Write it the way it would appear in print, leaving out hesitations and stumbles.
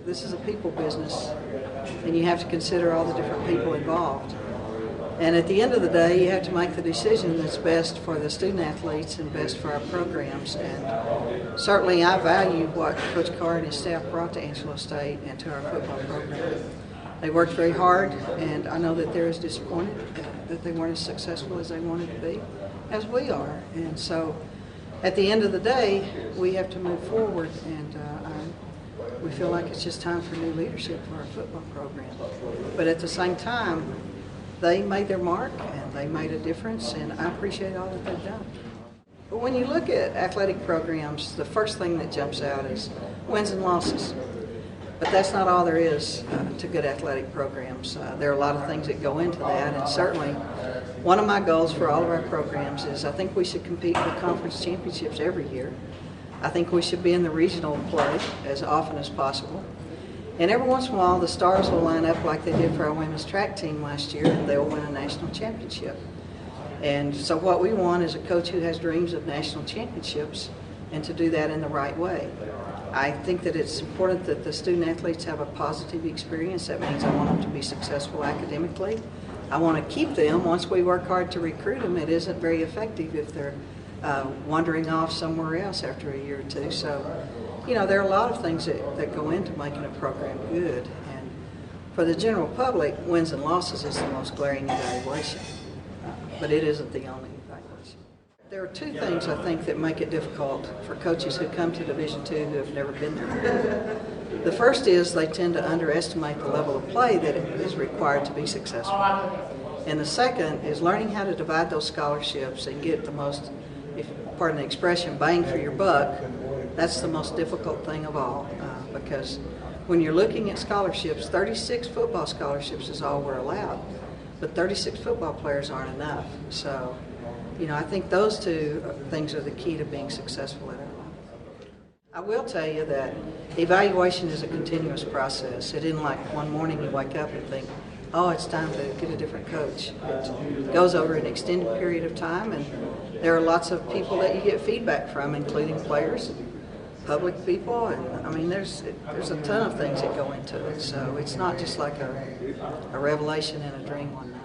this is a people business, and you have to consider all the different people involved. And at the end of the day, you have to make the decision that's best for the student athletes and best for our programs. And certainly I value what Coach Carr and his staff brought to Angelo State and to our football program. They worked very hard, and I know that they're as disappointed that they weren't as successful as they wanted to be, as we are. And so at the end of the day, we have to move forward, and we feel like it's just time for new leadership for our football program. But at the same time, they made their mark, and they made a difference, and I appreciate all that they've done. But when you look at athletic programs, the first thing that jumps out is wins and losses. But that's not all there is to good athletic programs. There are a lot of things that go into that, and certainly one of my goals for all of our programs is I think we should compete for conference championships every year. I think we should be in the regional play as often as possible. And every once in a while, the stars will line up like they did for our women's track team last year, and they'll win a national championship. And so what we want is a coach who has dreams of national championships, and to do that in the right way. I think that it's important that the student athletes have a positive experience. That means I want them to be successful academically. I want to keep them. Once we work hard to recruit them, it isn't very effective if they're wandering off somewhere else after a year or two. So, you know, there are a lot of things that go into making a program good. And for the general public, wins and losses is the most glaring evaluation. But it isn't the only evaluation. There are two things I think that make it difficult for coaches who come to Division II who have never been there. The first is they tend to underestimate the level of play that is required to be successful. And the second is learning how to divide those scholarships and get the most, if pardon the expression, bang for your buck. That's the most difficult thing of all, because when you're looking at scholarships, 36 football scholarships is all we're allowed, but 36 football players aren't enough. So, you know, I think those two things are the key to being successful at our level. I will tell you that evaluation is a continuous process. It isn't like one morning you wake up and think, oh, it's time to get a different coach. It goes over an extended period of time, and there are lots of people that you get feedback from, including players, public people, and I mean there's a ton of things that go into it. So it's not just like a revelation in a dream one night.